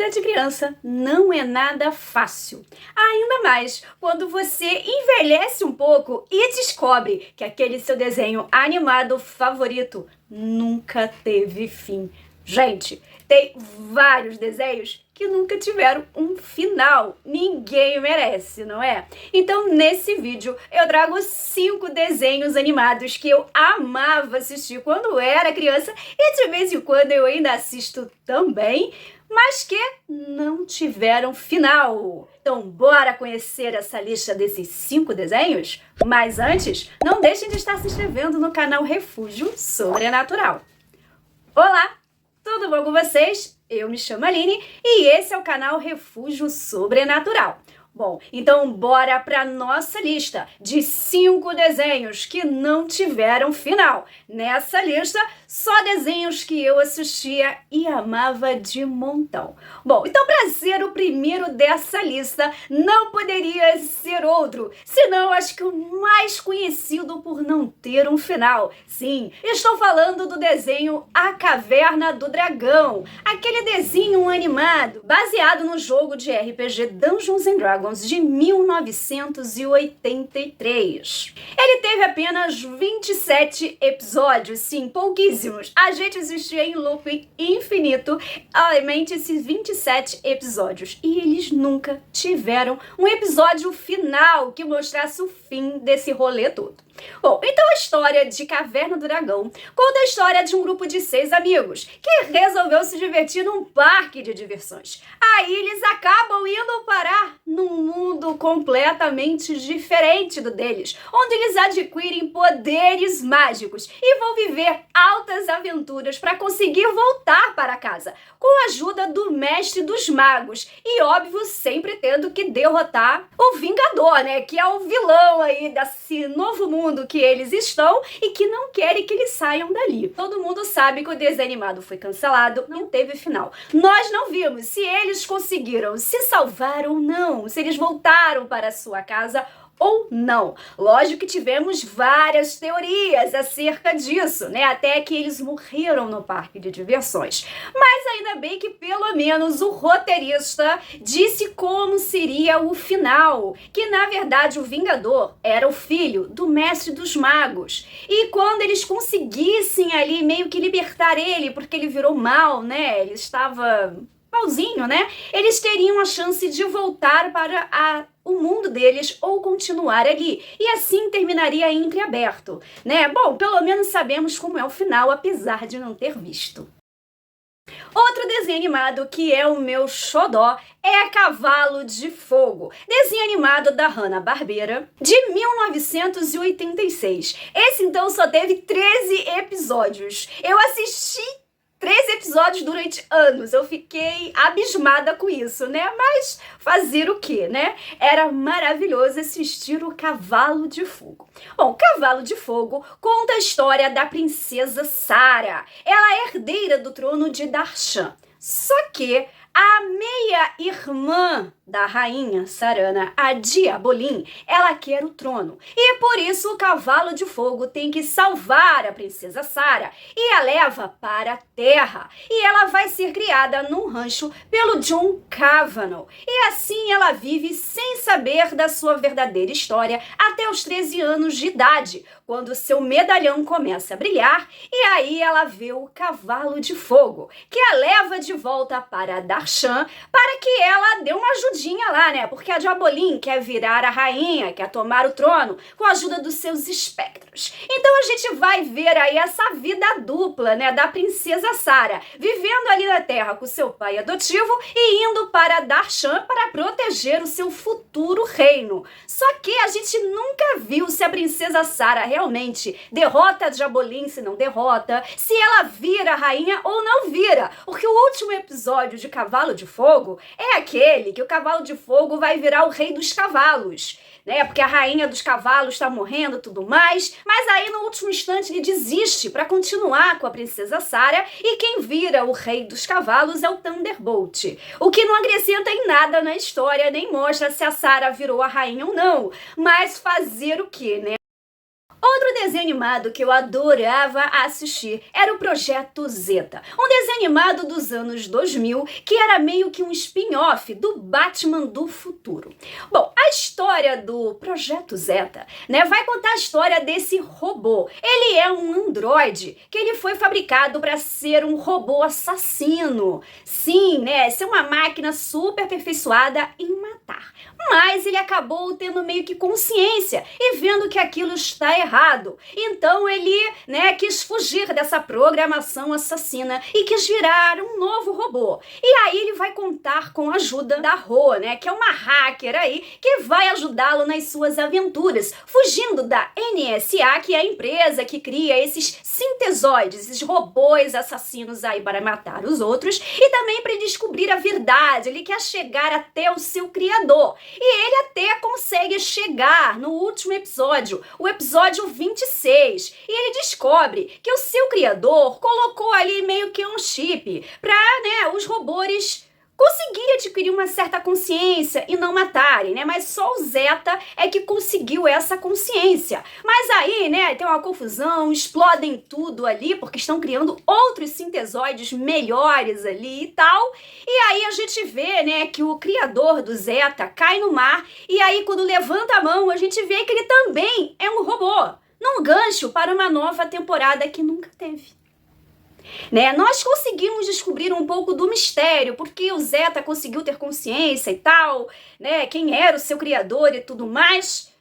Vida de criança não é nada fácil. Ainda mais quando você envelhece um pouco e descobre que aquele seu desenho animado favorito nunca teve fim. Gente, tem vários desenhos que nunca tiveram um final. Ninguém merece, não é? Então, nesse vídeo, eu trago 5 desenhos animados que eu amava assistir quando era criança e de vez em quando eu ainda assisto também, mas que não tiveram final. Então, bora conhecer essa lista desses 5 desenhos? Mas antes, não deixem de estar se inscrevendo no canal Refúgio Sobrenatural. Olá, tudo bom com vocês? Eu me chamo Aline e esse é o canal Refúgio Sobrenatural. Bom, então bora para nossa lista de 5 desenhos que não tiveram final. Nessa lista, só desenhos que eu assistia e amava de montão. Bom, então para ser o primeiro dessa lista, não poderia ser outro, senão acho que o mais conhecido por não ter um final. Sim, estou falando do desenho A Caverna do Dragão, aquele desenho animado baseado no jogo de RPG Dungeons & Dragons de 1983. Ele teve apenas 27 episódios, sim, pouquíssimos. A gente assistia em looping infinito, além esses 27 episódios. E eles nunca tiveram um episódio final que mostrasse o fim desse rolê todo. Bom, então a história de Caverna do Dragão conta a história de um grupo de 6 amigos que resolveu se divertir num parque de diversões. Aí eles acabam indo parar num mundo completamente diferente do deles, onde eles adquirem poderes mágicos e vão viver altas aventuras para conseguir voltar para casa, com a ajuda do mestre dos magos e, óbvio, sempre tendo que derrotar o Vingador, né, que é o vilão aí desse novo mundo que eles estão e que não querem que eles saiam dali. Todo mundo sabe que o desenho animado foi cancelado, não teve final. Nós não vimos se eles conseguiram se salvar ou não, se eles voltaram para a sua casa ou não. Lógico que tivemos várias teorias acerca disso, né? Até que eles morreram no parque de diversões. Mas ainda bem que pelo menos o roteirista disse como seria o final, que na verdade o Vingador era o filho do mestre dos magos. E quando eles conseguissem ali meio que libertar ele, porque ele virou mal, né? Ele estava malzinho, né? Eles teriam a chance de voltar para o mundo deles ou continuar ali. E assim terminaria entreaberto, né? Bom, pelo menos sabemos como é o final, apesar de não ter visto. Outro desenho animado que é o meu xodó é Cavalo de Fogo, desenho animado da Hanna-Barbera de 1986. Esse então só teve 13 episódios. Eu assisti 13 episódios durante anos, eu fiquei abismada com isso, né? Mas fazer o quê, né? Era maravilhoso assistir o Cavalo de Fogo. Bom, Cavalo de Fogo conta a história da princesa Sarah. Ela é herdeira do trono de Darshan. Só que a meia-irmã da rainha Sarana, a Diabolim, ela quer o trono. E por isso o Cavalo de Fogo tem que salvar a princesa Sarah e a leva para a terra. E ela vai ser criada num rancho pelo John Cavanaugh. E assim ela vive sem saber da sua verdadeira história até os 13 anos de idade, quando seu medalhão começa a brilhar e aí ela vê o Cavalo de Fogo, que a leva de volta para Darshan para que ela dê uma ajudinha lá, né? Porque a Diabolim quer virar a rainha, quer tomar o trono com a ajuda dos seus espectros. Então a gente vai ver aí essa vida dupla, né, da princesa Sarah, vivendo ali na Terra com seu pai adotivo e indo para Darshan para proteger o seu futuro reino. Só que a gente nunca viu se a princesa Sarah realmente derrota a Diabolim, se não derrota, se ela vira a rainha ou não vira. Porque o último episódio de Cavalo de Fogo é aquele que o Cavalo de Fogo vai virar o rei dos cavalos, né? Porque a rainha dos cavalos está morrendo e tudo mais, mas aí no último instante ele desiste para continuar com a princesa Sarah e quem vira o rei dos cavalos é o Thunderbolt, o que não acrescenta em nada na história, nem mostra se a Sarah virou a rainha ou não, mas fazer o quê, né? Outro desenho animado que eu adorava assistir era o Projeto Zeta, um desenho animado dos anos 2000 que era meio que um spin-off do Batman do futuro. Bom, a história do Projeto Zeta, né, vai contar a história desse robô. Ele é um androide que ele foi fabricado para ser um robô assassino. Sim, né, ser uma máquina super aperfeiçoada em matar. Mas ele acabou tendo meio que consciência e vendo que aquilo está errado. Então ele, né, quis fugir dessa programação assassina e quis virar um novo robô. E aí ele vai contar com a ajuda da Ro, né, que é uma hacker aí, que vai ajudá-lo nas suas aventuras, fugindo da NSA, que é a empresa que cria esses sintesoides, esses robôs assassinos aí para matar os outros, e também para descobrir a verdade. Ele quer chegar até o seu criador. E ele até consegue chegar no último episódio, o episódio 26. E ele descobre que o seu criador colocou ali meio que um chip para, né, os robôs conseguirem adquirir uma certa consciência e não matarem, né? Mas só o Zeta é que conseguiu essa consciência. Mas aí, né, tem uma confusão, explodem tudo ali, porque estão criando outros sintesoides melhores ali e tal. E aí a gente vê, né, que o criador do Zeta cai no mar, e aí quando levanta a mão, a gente vê que ele também é um robô, num gancho para uma nova temporada que nunca teve. Né? Nós conseguimos descobrir um pouco do mistério, porque o Zeta conseguiu ter consciência e tal, né? Quem era o seu criador e tudo mais.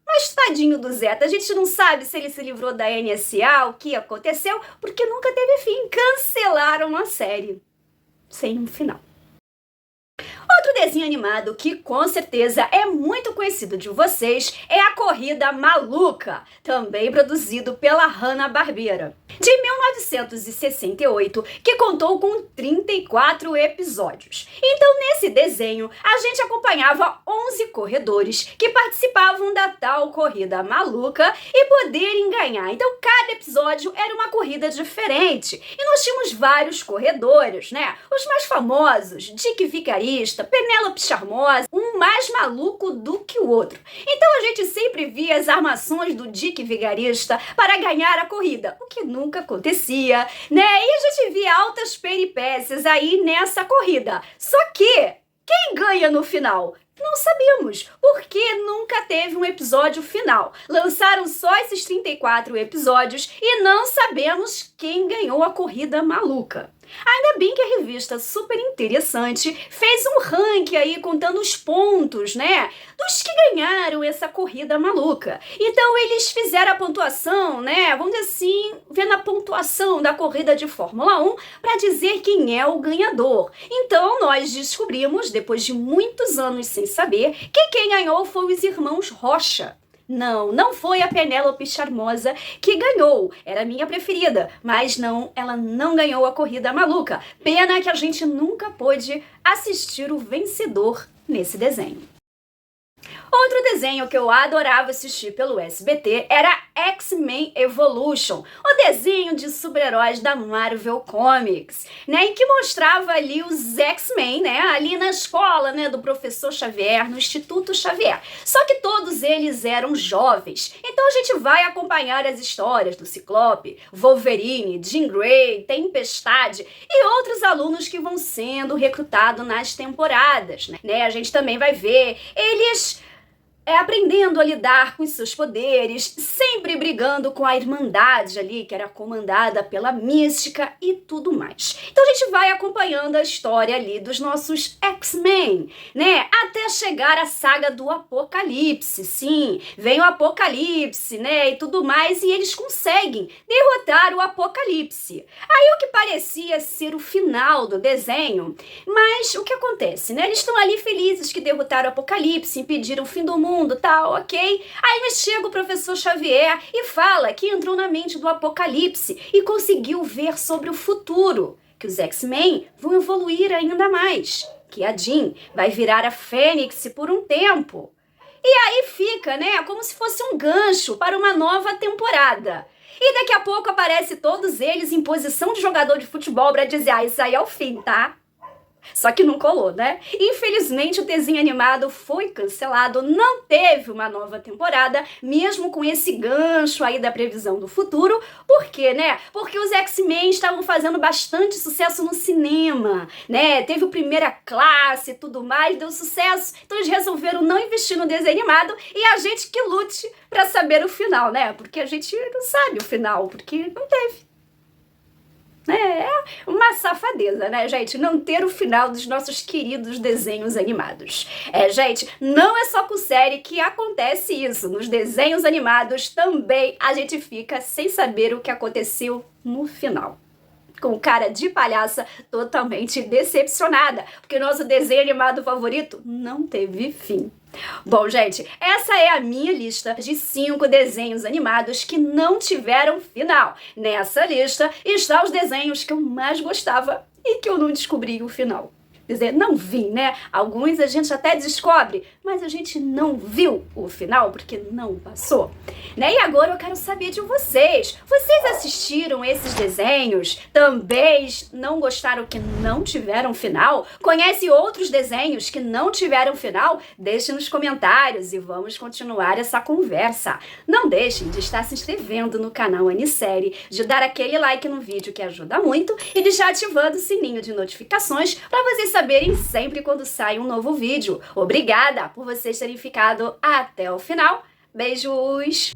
Mas tadinho do Zeta, a gente não sabe se ele se livrou da NSA, o que aconteceu, porque nunca teve fim. Cancelaram a série sem um final. Outro desenho animado que com certeza é muito conhecido de vocês é A Corrida Maluca, também produzido pela Hanna-Barbera, de 1968, que contou com 34 episódios. Então, nesse desenho, a gente acompanhava 11 corredores que participavam da tal corrida maluca e poderem ganhar. Então, cada episódio era uma corrida diferente. E nós tínhamos vários corredores, né? Os mais famosos, Dick Vigarista, Penélope Charmosa, um mais maluco do que o outro. Então, a gente sempre via as armações do Dick Vigarista para ganhar a corrida, o que nunca acontecia, né? E a gente via altas peripécias aí nessa corrida. Só que quem ganha no final? Não sabemos, porque nunca teve um episódio final. Lançaram só esses 34 episódios e não sabemos quem ganhou a corrida maluca. Ainda bem que a revista Super Interessante fez um ranking aí contando os pontos, né, dos que ganharam essa corrida maluca. Então eles fizeram a pontuação, né, vamos dizer assim, vendo a pontuação da corrida de Fórmula 1 para dizer quem é o ganhador. Então nós descobrimos, depois de muitos anos sem saber, que quem ganhou foi os irmãos Rocha. Não foi a Penélope Charmosa que ganhou, era a minha preferida, mas não, ela não ganhou a corrida maluca. Pena que a gente nunca pôde assistir o vencedor nesse desenho. Outro desenho que eu adorava assistir pelo SBT era X-Men Evolution, o desenho de super-heróis da Marvel Comics, né, em que mostrava ali os X-Men, né, ali na escola, né, do professor Xavier, no Instituto Xavier. Só que todos eles eram jovens. Então a gente vai acompanhar as histórias do Ciclope, Wolverine, Jean Grey, Tempestade e outros alunos que vão sendo recrutados nas temporadas, né? A gente também vai ver eles aprendendo a lidar com os seus poderes, sempre brigando com a Irmandade ali, que era comandada pela Mística e tudo mais. Então a gente vai acompanhando a história ali dos nossos X-Men, né? Até chegar à saga do Apocalipse. Sim, vem o Apocalipse, né? E tudo mais, e eles conseguem derrotar o Apocalipse. Aí o que parecia ser o final do desenho, mas o que acontece, né? Eles estão ali felizes que derrotaram o Apocalipse, impediram o fim do mundo, tal, ok? Aí me chega o professor Xavier e fala que entrou na mente do Apocalipse e conseguiu ver sobre o futuro, que os X-Men vão evoluir ainda mais, que a Jean vai virar a Fênix por um tempo. E aí fica, né, como se fosse um gancho para uma nova temporada. E daqui a pouco aparece todos eles em posição de jogador de futebol para dizer, isso aí é o fim, tá? Só que não colou, né? Infelizmente, o desenho animado foi cancelado, não teve uma nova temporada, mesmo com esse gancho aí da previsão do futuro. Por quê, né? Porque os X-Men estavam fazendo bastante sucesso no cinema, né? Teve o Primeira Classe e tudo mais, deu sucesso. Então eles resolveram não investir no desenho animado e a gente que lute pra saber o final, né? Porque a gente não sabe o final, porque não teve. É uma safadeza, né, gente? Não ter o final dos nossos queridos desenhos animados. Gente, não é só com série que acontece isso. Nos desenhos animados também a gente fica sem saber o que aconteceu no final. Com cara de palhaça, totalmente decepcionada, porque nosso desenho animado favorito não teve fim. Bom, gente, essa é a minha lista de 5 desenhos animados que não tiveram final. Nessa lista estão os desenhos que eu mais gostava e que eu não descobri o final. Quer dizer, não vi, né? Alguns a gente até descobre, mas a gente não viu o final porque não passou. Né? E agora eu quero saber de vocês. Vocês assistiram esses desenhos? Também não gostaram que não tiveram final? Conhece outros desenhos que não tiveram final? Deixe nos comentários e vamos continuar essa conversa. Não deixem de estar se inscrevendo no canal Anisérie, de dar aquele like no vídeo que ajuda muito e de estar ativando o sininho de notificações para vocês saberem sempre quando sai um novo vídeo. Obrigada por vocês terem ficado até o final. Beijos!